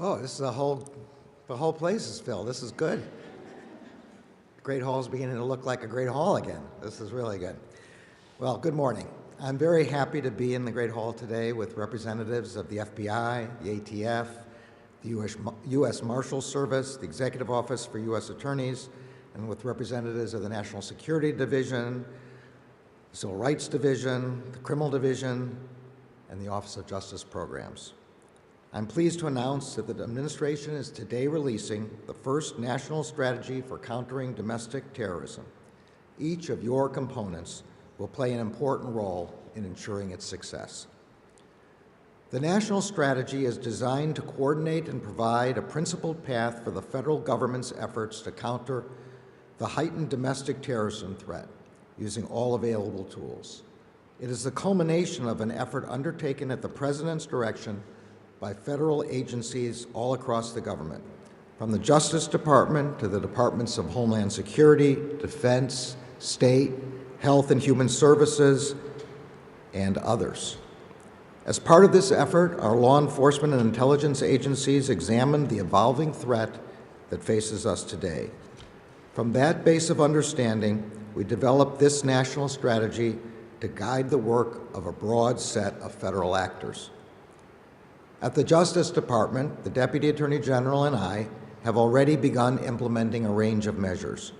Oh, this is the whole place is filled. This is good. Great Hall is beginning to look like a great hall again. This is really good. Well, good morning. I'm very happy to be in the Great Hall today with representatives of the FBI, the ATF, the U.S. Marshals Service, the Executive Office for U.S. Attorneys, and with representatives of the National Security Division, the Civil Rights Division, the Criminal Division, and the Office of Justice Programs. I'm pleased to announce that the administration is today releasing the first national strategy for countering domestic terrorism. Each of your components will play an important role in ensuring its success. The national strategy is designed to coordinate and provide a principled path for the federal government's efforts to counter the heightened domestic terrorism threat using all available tools. It is the culmination of an effort undertaken at the President's direction by federal agencies all across the government, from the Justice Department to the Departments of Homeland Security, Defense, State, Health and Human Services, and others. As part of this effort, our law enforcement and intelligence agencies examined the evolving threat that faces us today. From that base of understanding, we developed this national strategy to guide the work of a broad set of federal actors. At the Justice Department, the Deputy Attorney General and I have already begun implementing a range of measures.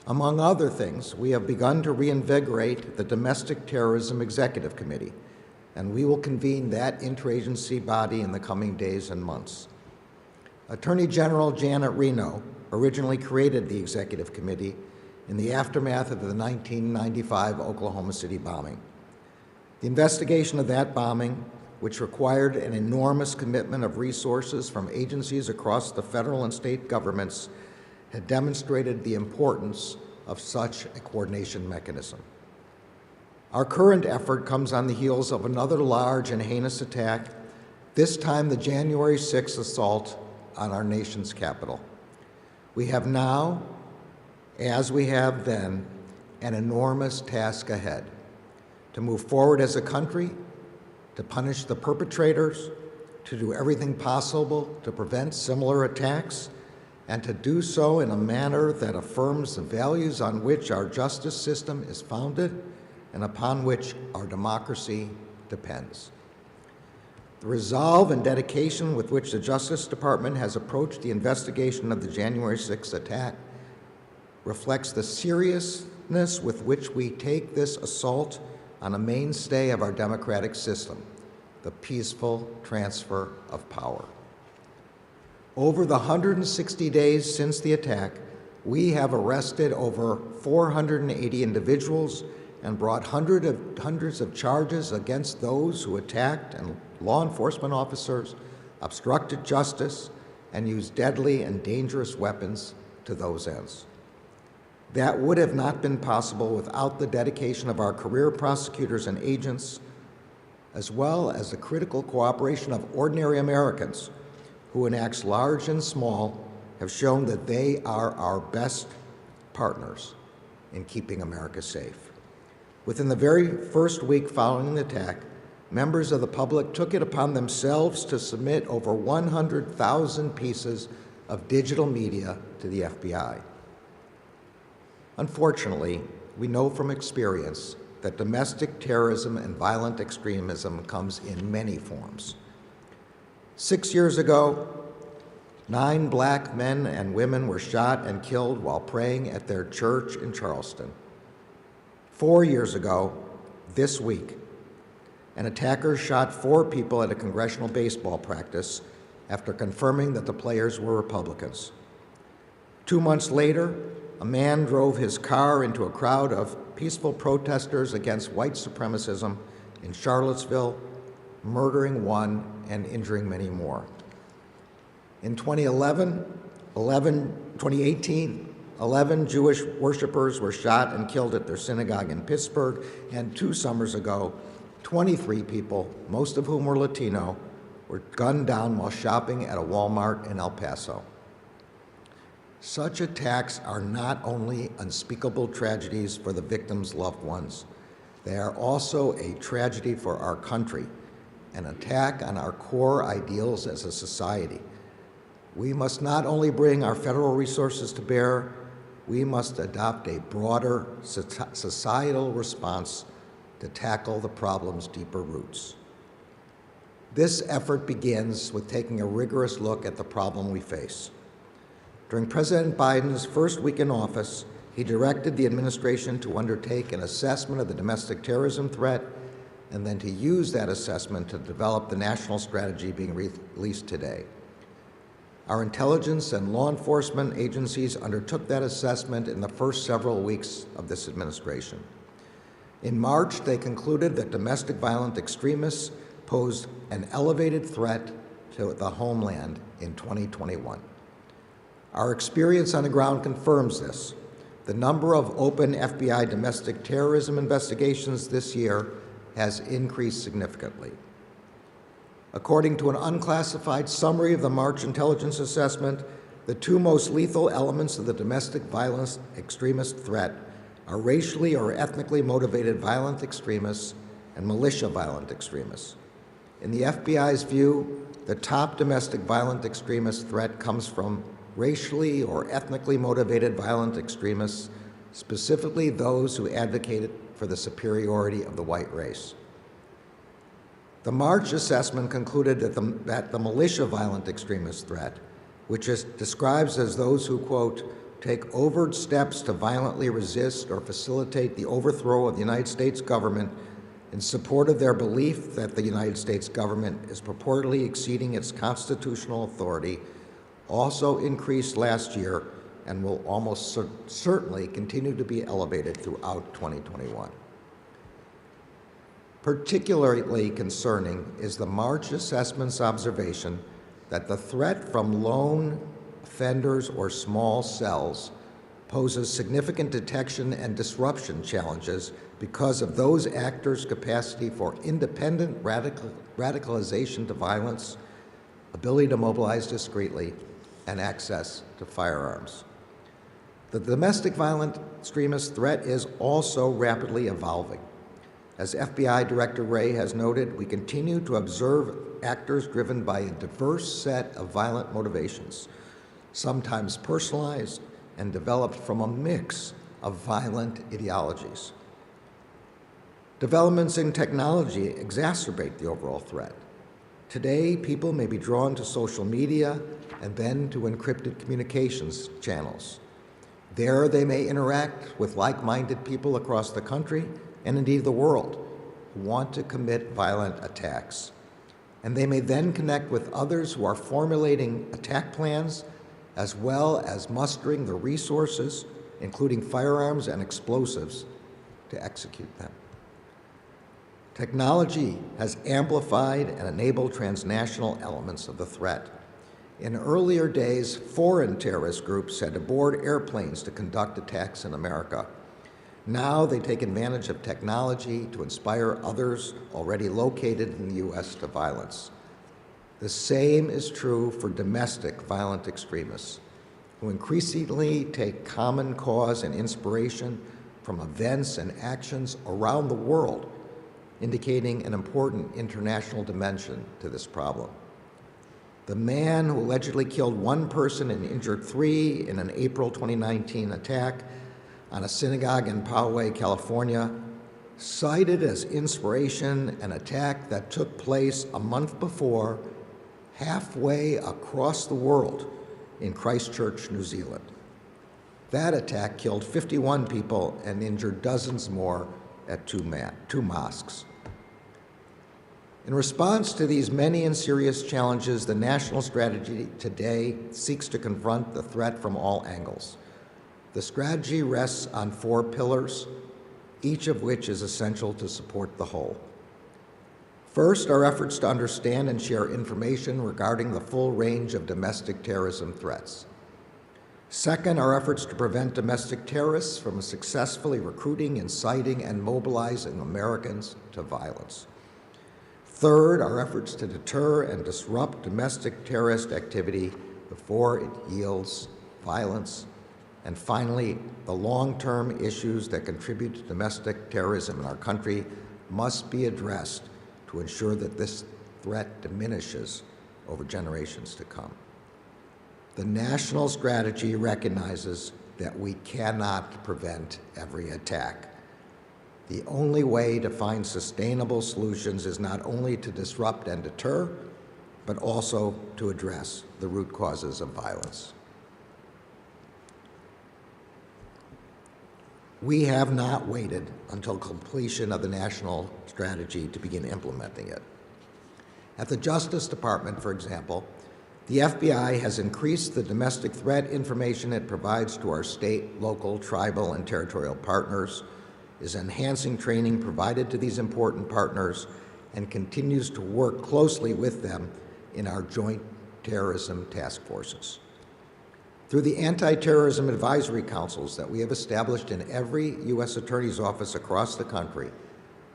Among other things, we have begun to reinvigorate the Domestic Terrorism Executive Committee, and we will convene that interagency body in the coming days and months. Attorney General Janet Reno originally created the Executive Committee in the aftermath of the 1995 Oklahoma City bombing. The investigation of that bombing, which required an enormous commitment of resources from agencies across the federal and state governments, had demonstrated the importance of such a coordination mechanism. Our current effort comes on the heels of another large and heinous attack, this time the January 6th assault on our nation's capital. We have now, as we have then, an enormous task ahead: to move forward as a country, to punish the perpetrators, to do everything possible to prevent similar attacks, and to do so in a manner that affirms the values on which our justice system is founded and upon which our democracy depends. The resolve and dedication with which the Justice Department has approached the investigation of the January 6th attack reflects the seriousness with which we take this assault on a mainstay of our democratic system, the peaceful transfer of power. Over the 160 days since the attack, we have arrested over 480 individuals and brought hundreds of charges against those who attacked and law enforcement officers, obstructed justice, and used deadly and dangerous weapons to those ends. That would have not been possible without the dedication of our career prosecutors and agents, as well as the critical cooperation of ordinary Americans who, in acts large and small, have shown that they are our best partners in keeping America safe. Within the very first week following the attack, members of the public took it upon themselves to submit over 100,000 pieces of digital media to the FBI. Unfortunately, we know from experience that domestic terrorism and violent extremism comes in many forms. 6 years ago, 9 black men and women were shot and killed while praying at their church in Charleston. 4 years ago, this week, an attacker shot 4 people at a congressional baseball practice after confirming that the players were Republicans. 2 months later, a man drove his car into a crowd of peaceful protesters against white supremacism in Charlottesville, murdering 1 and injuring many more. In 2018, 11 Jewish worshipers were shot and killed at their synagogue in Pittsburgh, and 2 summers ago, 23 people, most of whom were Latino, were gunned down while shopping at a Walmart in El Paso. Such attacks are not only unspeakable tragedies for the victims' loved ones, they are also a tragedy for our country, an attack on our core ideals as a society, We must not only bring our federal resources to bear, we must adopt a broader societal response to tackle the problem's deeper roots. This effort begins with taking a rigorous look at the problem we face. During President Biden's first week in office, he directed the administration to undertake an assessment of the domestic terrorism threat and then to use that assessment to develop the national strategy being released today. Our intelligence and law enforcement agencies undertook that assessment in the first several weeks of this administration. In March, they concluded that domestic violent extremists posed an elevated threat to the homeland in 2021. Our experience on the ground confirms this. The number of open FBI domestic terrorism investigations this year has increased significantly. According to an unclassified summary of the March intelligence assessment, the two most lethal elements of the domestic violence extremist threat are racially or ethnically motivated violent extremists and militia violent extremists. In the FBI's view, the top domestic violent extremist threat comes from racially or ethnically motivated violent extremists, specifically those who advocated for the superiority of the white race. The March assessment concluded that the militia violent extremist threat, which is described as those who, quote, take overt steps to violently resist or facilitate the overthrow of the United States government in support of their belief that the United States government is purportedly exceeding its constitutional authority, also increased last year and will almost certainly continue to be elevated throughout 2021. Particularly concerning is the March assessment's observation that the threat from lone offenders or small cells poses significant detection and disruption challenges because of those actors' capacity for independent radicalization to violence, ability to mobilize discreetly, and access to firearms. The domestic violent extremist threat is also rapidly evolving. As FBI Director Wray has noted, we continue to observe actors driven by a diverse set of violent motivations, sometimes personalized and developed from a mix of violent ideologies. Developments in technology exacerbate the overall threat. Today, people may be drawn to social media and then to encrypted communications channels. There, they may interact with like-minded people across the country and indeed the world who want to commit violent attacks. And they may then connect with others who are formulating attack plans as well as mustering the resources, including firearms and explosives, to execute them. Technology has amplified and enabled transnational elements of the threat. In earlier days, foreign terrorist groups had to board airplanes to conduct attacks in America. Now they take advantage of technology to inspire others already located in the U.S. to violence. The same is true for domestic violent extremists, who increasingly take common cause and inspiration from events and actions around the world, indicating an important international dimension to this problem. The man who allegedly killed one person and injured three in an April 2019 attack on a synagogue in Poway, California, cited as inspiration an attack that took place a month before halfway across the world in Christchurch, New Zealand. That attack killed 51 people and injured dozens more at two mosques. In response to these many and serious challenges, the national strategy today seeks to confront the threat from all angles. The strategy rests on 4 pillars, each of which is essential to support the whole. First, our efforts to understand and share information regarding the full range of domestic terrorism threats. Second, our efforts to prevent domestic terrorists from successfully recruiting, inciting, and mobilizing Americans to violence. Third, our efforts to deter and disrupt domestic terrorist activity before it yields violence. And finally, the long-term issues that contribute to domestic terrorism in our country must be addressed to ensure that this threat diminishes over generations to come. The national strategy recognizes that we cannot prevent every attack. The only way to find sustainable solutions is not only to disrupt and deter, but also to address the root causes of violence. We have not waited until completion of the national strategy to begin implementing it. At the Justice Department, for example, the FBI has increased the domestic threat information it provides to our state, local, tribal, and territorial partners, is enhancing training provided to these important partners, and continues to work closely with them in our joint terrorism task forces. Through the anti-terrorism advisory councils that we have established in every U.S. Attorney's office across the country,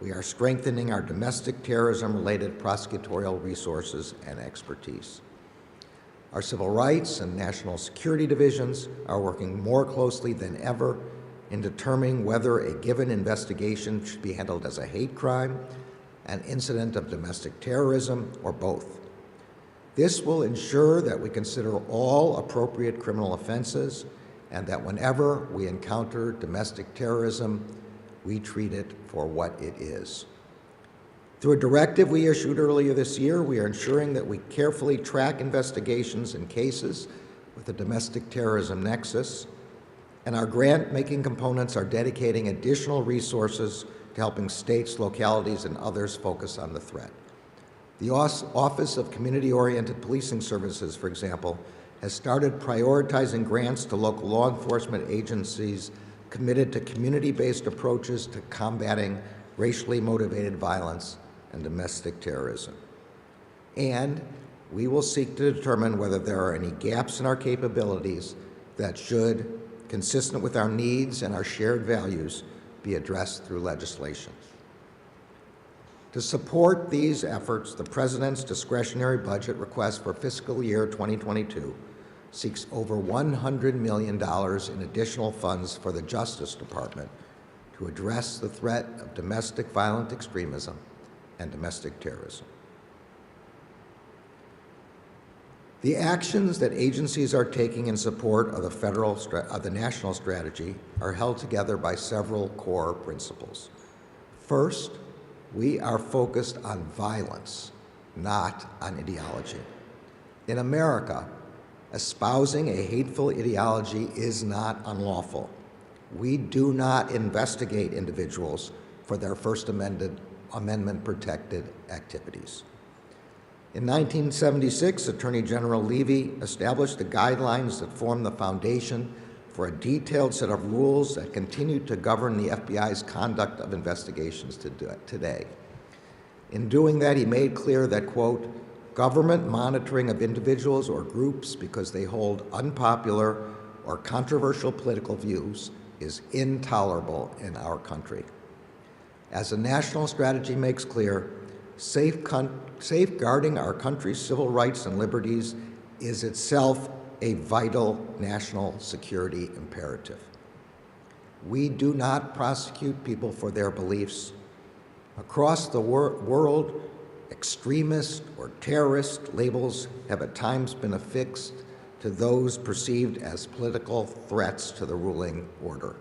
we are strengthening our domestic terrorism-related prosecutorial resources and expertise. Our civil rights and national security divisions are working more closely than ever in determining whether a given investigation should be handled as a hate crime, an incident of domestic terrorism, or both. This will ensure that we consider all appropriate criminal offenses and that whenever we encounter domestic terrorism, we treat it for what it is. Through a directive we issued earlier this year, we are ensuring that we carefully track investigations in cases with a domestic terrorism nexus, and our grant-making components are dedicating additional resources to helping states, localities, and others focus on the threat. The Office of Community-Oriented Policing Services, for example, has started prioritizing grants to local law enforcement agencies committed to community-based approaches to combating racially motivated violence and domestic terrorism. And we will seek to determine whether there are any gaps in our capabilities that should, consistent with our needs and our shared values, be addressed through legislation. To support these efforts, the President's discretionary budget request for fiscal year 2022 seeks over $100 million in additional funds for the Justice Department to address the threat of domestic violent extremism and domestic terrorism. The actions that agencies are taking in support of the national strategy are held together by several core principles. First, we are focused on violence, not on ideology. In America, espousing a hateful ideology is not unlawful. We do not investigate individuals for their First Amendment-protected activities. In 1976, Attorney General Levy established the guidelines that form the foundation for a detailed set of rules that continue to govern the FBI's conduct of investigations today. In doing that, he made clear that, quote, government monitoring of individuals or groups because they hold unpopular or controversial political views is intolerable in our country. As the national strategy makes clear, safeguarding our country's civil rights and liberties is itself a vital national security imperative. We do not prosecute people for their beliefs. Across the world, extremist or terrorist labels have at times been affixed to those perceived as political threats to the ruling order.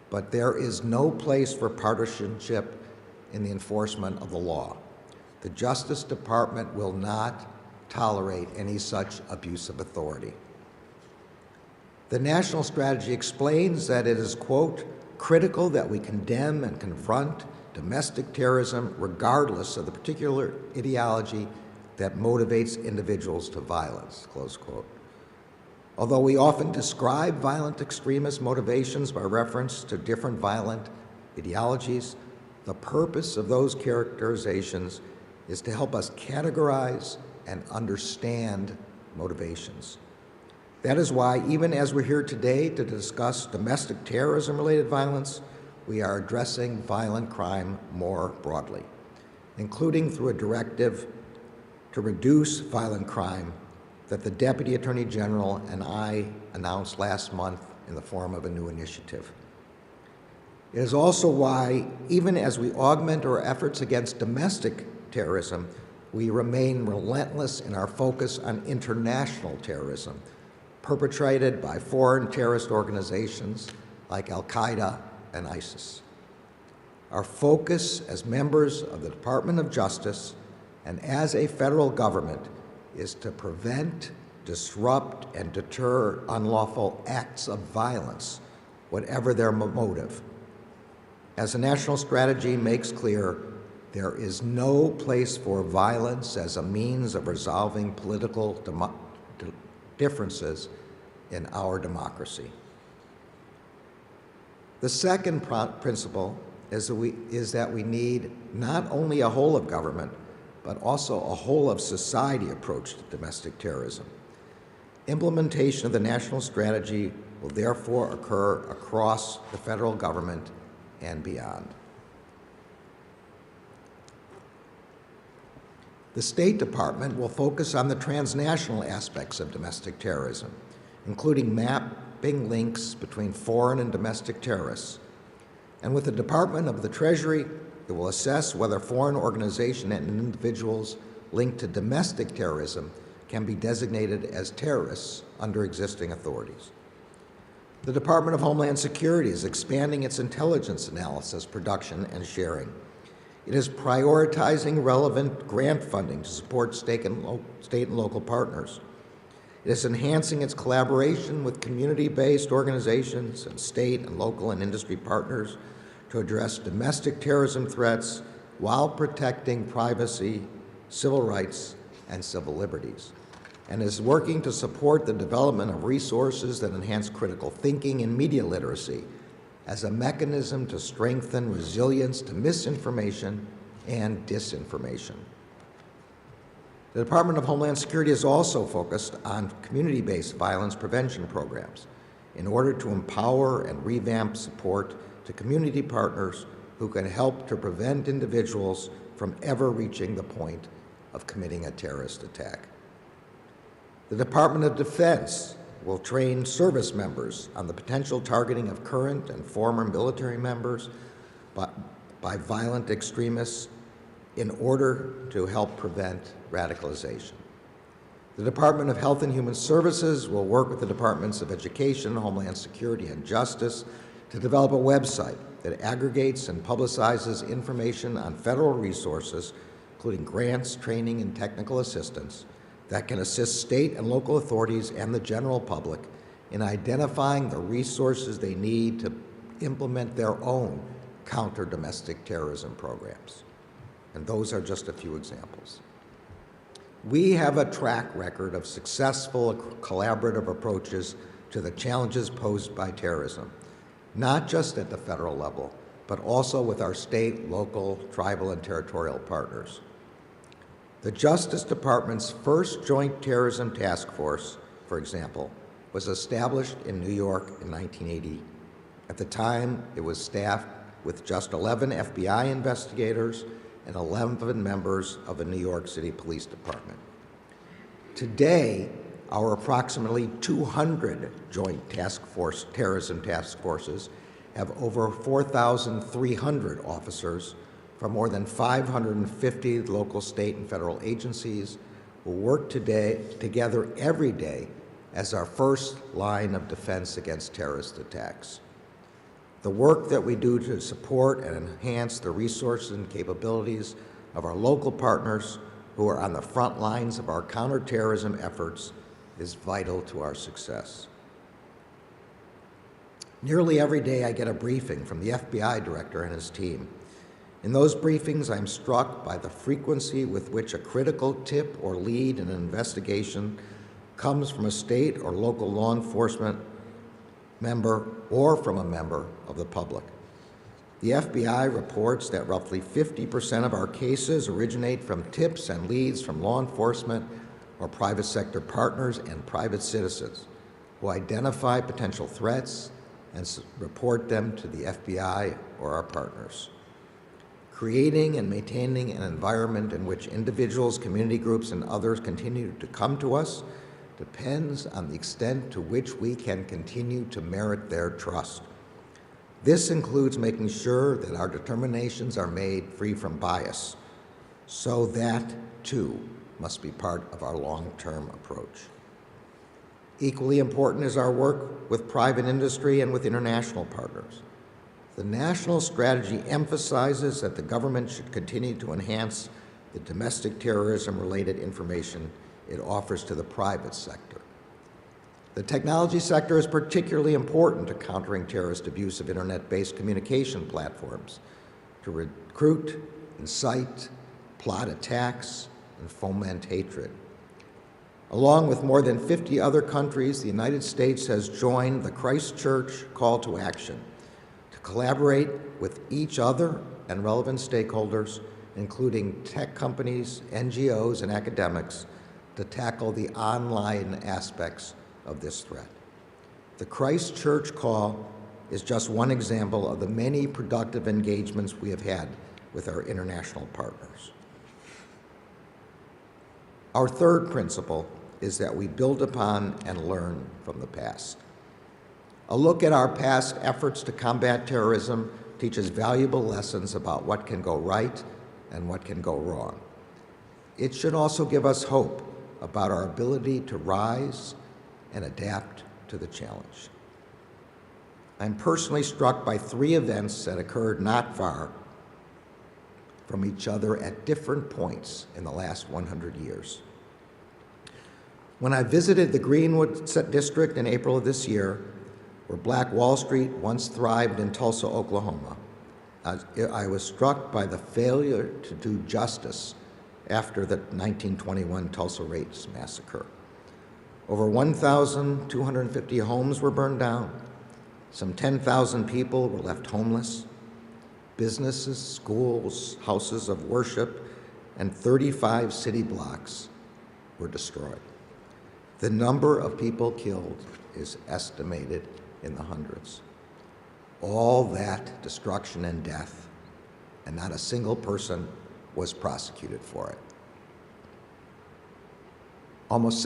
But there is no place for partisanship in the enforcement of the law. The Justice Department will not tolerate any such abuse of authority. The national strategy explains that it is, quote, critical that we condemn and confront domestic terrorism regardless of the particular ideology that motivates individuals to violence, close quote. Although we often describe violent extremist motivations by reference to different violent ideologies, the purpose of those characterizations is to help us categorize and understand motivations. That is why, even as we're here today to discuss domestic terrorism-related violence, we are addressing violent crime more broadly, including through a directive to reduce violent crime that the Deputy Attorney General and I announced last month in the form of a new initiative. It is also why, even as we augment our efforts against domestic terrorism, we remain relentless in our focus on international terrorism, perpetrated by foreign terrorist organizations like Al-Qaeda and ISIS. Our focus as members of the Department of Justice and as a federal government is to prevent, disrupt, and deter unlawful acts of violence, whatever their motive. As the national strategy makes clear, there is no place for violence as a means of resolving political differences in our democracy. The second principle is that we need not only a whole of government, but also a whole of society approach to domestic terrorism. Implementation of the national strategy will therefore occur across the federal government and beyond. The State Department will focus on the transnational aspects of domestic terrorism, including mapping links between foreign and domestic terrorists. And with the Department of the Treasury, it will assess whether foreign organizations and individuals linked to domestic terrorism can be designated as terrorists under existing authorities. The Department of Homeland Security is expanding its intelligence analysis, production, and sharing. It is prioritizing relevant grant funding to support state and local partners. It is enhancing its collaboration with community-based organizations and state and local and industry partners to address domestic terrorism threats while protecting privacy, civil rights, and civil liberties, and is working to support the development of resources that enhance critical thinking and media literacy as a mechanism to strengthen resilience to misinformation and disinformation. The Department of Homeland Security is also focused on community-based violence prevention programs in order to empower and revamp support to community partners who can help to prevent individuals from ever reaching the point of committing a terrorist attack. The Department of Defense will train service members on the potential targeting of current and former military members by violent extremists in order to help prevent radicalization. The Department of Health and Human Services will work with the Departments of Education, Homeland Security, and Justice to develop a website that aggregates and publicizes information on federal resources, including grants, training, and technical assistance, that can assist state and local authorities and the general public in identifying the resources they need to implement their own counter-domestic terrorism programs. And those are just a few examples. We have a track record of successful collaborative approaches to the challenges posed by terrorism, not just at the federal level, but also with our state, local, tribal, and territorial partners. The Justice Department's first Joint Terrorism Task Force, for example, was established in New York in 1980. At the time, it was staffed with just 11 FBI investigators and 11 members of the New York City Police Department. Today, our approximately 200 Joint Terrorism Task Forces have over 4,300 officers from more than 550 local, state, and federal agencies who work together every day as our first line of defense against terrorist attacks. The work that we do to support and enhance the resources and capabilities of our local partners who are on the front lines of our counterterrorism efforts is vital to our success. Nearly every day I get a briefing from the FBI director and his team. In those briefings, I'm struck by the frequency with which a critical tip or lead in an investigation comes from a state or local law enforcement member or from a member of the public. The FBI reports that roughly 50% of our cases originate from tips and leads from law enforcement or private sector partners and private citizens who identify potential threats and report them to the FBI or our partners. Creating and maintaining an environment in which individuals, community groups, and others continue to come to us depends on the extent to which we can continue to merit their trust. This includes making sure that our determinations are made free from bias, so that, too, must be part of our long-term approach. Equally important is our work with private industry and with international partners. The national strategy emphasizes that the government should continue to enhance the domestic terrorism-related information it offers to the private sector. The technology sector is particularly important to countering terrorist abuse of internet-based communication platforms to recruit, incite, plot attacks, and foment hatred. Along with more than 50 other countries, the United States has joined the Christchurch call to action to collaborate with each other and relevant stakeholders, including tech companies, NGOs, and academics, to tackle the online aspects of this threat. The Christchurch call is just one example of the many productive engagements we have had with our international partners. Our third principle is that we build upon and learn from the past. A look at our past efforts to combat terrorism teaches valuable lessons about what can go right and what can go wrong. It should also give us hope about our ability to rise and adapt to the challenge. I'm personally struck by three events that occurred not far from each other at different points in the last 100 years. When I visited the Greenwood district in April of this year, where Black Wall Street once thrived in Tulsa, Oklahoma, I was struck by the failure to do justice after the 1921 Tulsa Race Massacre. Over 1,250 homes were burned down. Some 10,000 people were left homeless. Businesses, schools, houses of worship, and 35 city blocks were destroyed. The number of people killed is estimated in the hundreds. All that destruction and death, and not a single person was prosecuted for it. Almost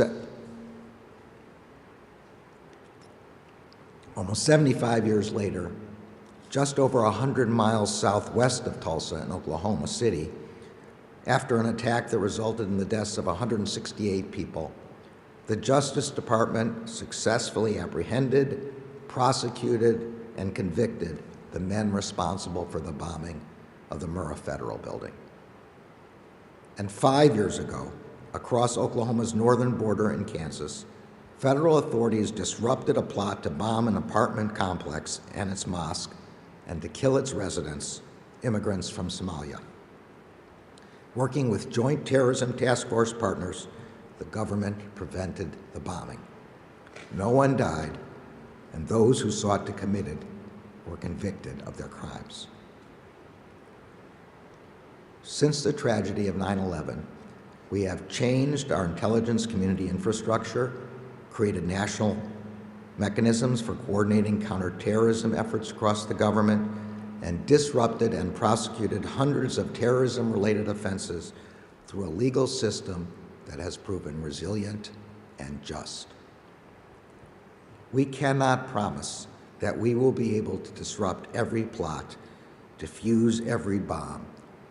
75 years later, just over 100 miles southwest of Tulsa in Oklahoma City, after an attack that resulted in the deaths of 168 people, the Justice Department successfully apprehended, prosecuted, and convicted the men responsible for the bombing of the Murrah Federal Building. And 5 years ago, across Oklahoma's northern border in Kansas, federal authorities disrupted a plot to bomb an apartment complex and its mosque and to kill its residents, immigrants from Somalia. Working with Joint Terrorism Task Force partners, the government prevented the bombing. No one died, and those who sought to commit it were convicted of their crimes. Since the tragedy of 9/11, we have changed our intelligence community infrastructure, created national mechanisms for coordinating counterterrorism efforts across the government, and disrupted and prosecuted hundreds of terrorism-related offenses through a legal system that has proven resilient and just. We cannot promise that we will be able to disrupt every plot, defuse every bomb,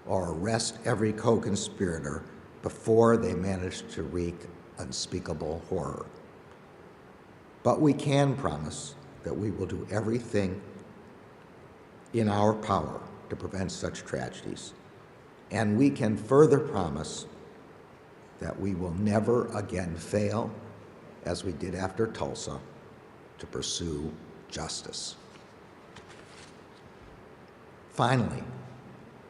or arrest every co-conspirator before they manage to wreak unspeakable horror. But we can promise that we will do everything in our power to prevent such tragedies. And we can further promise that we will never again fail, as we did after Tulsa, to pursue justice. Finally,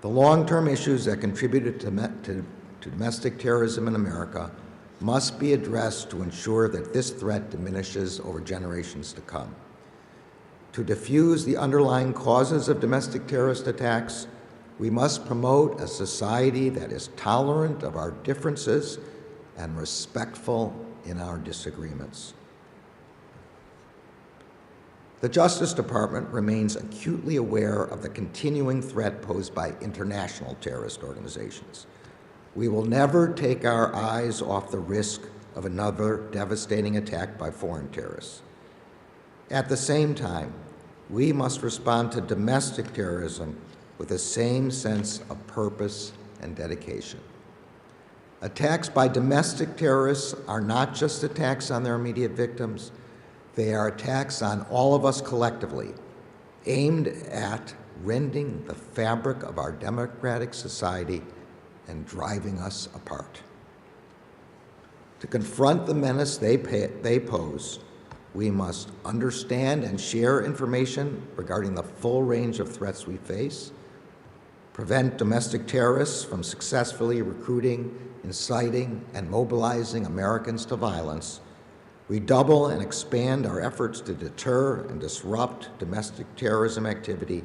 the long-term issues that contributed to domestic terrorism in America must be addressed to ensure that this threat diminishes over generations to come. To diffuse the underlying causes of domestic terrorist attacks, we must promote a society that is tolerant of our differences and respectful in our disagreements. The Justice Department remains acutely aware of the continuing threat posed by international terrorist organizations. We will never take our eyes off the risk of another devastating attack by foreign terrorists. At the same time, we must respond to domestic terrorism with the same sense of purpose and dedication. Attacks by domestic terrorists are not just attacks on their immediate victims, they are attacks on all of us collectively, aimed at rending the fabric of our democratic society and driving us apart. To confront the menace they pose, we must understand and share information regarding the full range of threats we face, prevent domestic terrorists from successfully recruiting, inciting, and mobilizing Americans to violence, redouble and expand our efforts to deter and disrupt domestic terrorism activity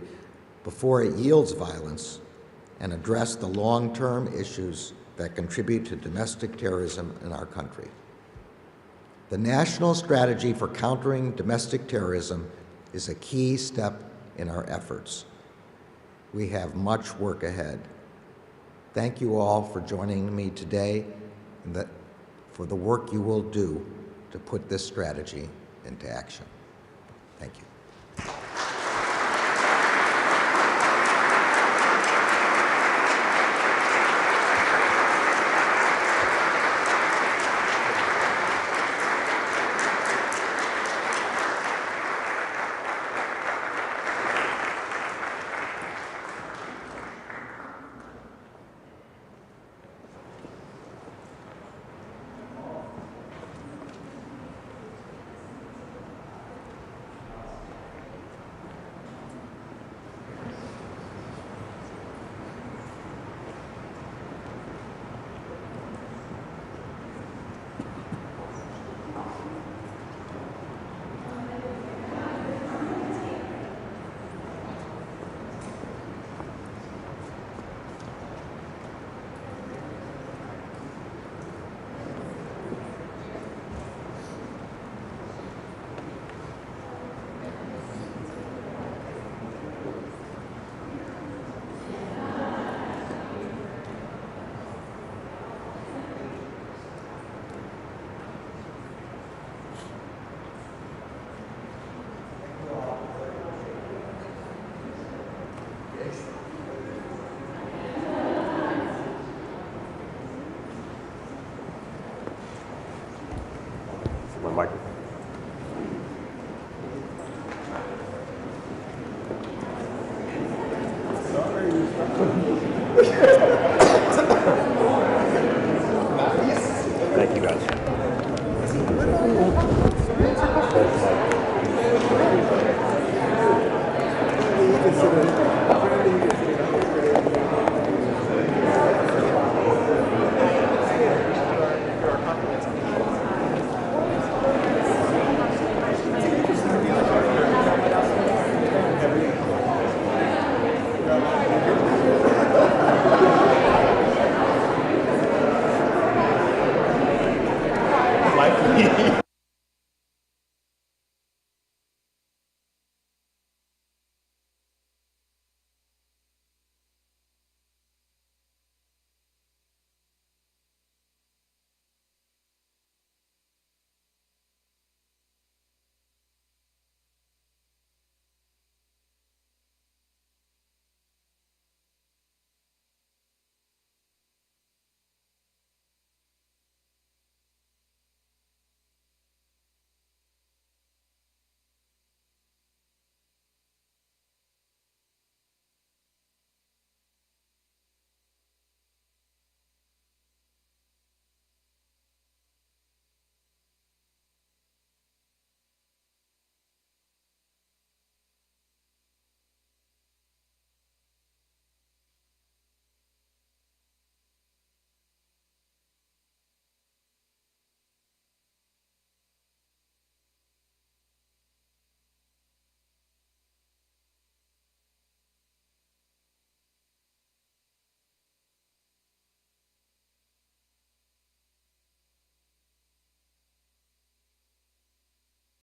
before it yields violence, and address the long-term issues that contribute to domestic terrorism in our country. The national strategy for countering domestic terrorism is a key step in our efforts. We have much work ahead. Thank you all for joining me today and for the work you will do to put this strategy into action. Thank you.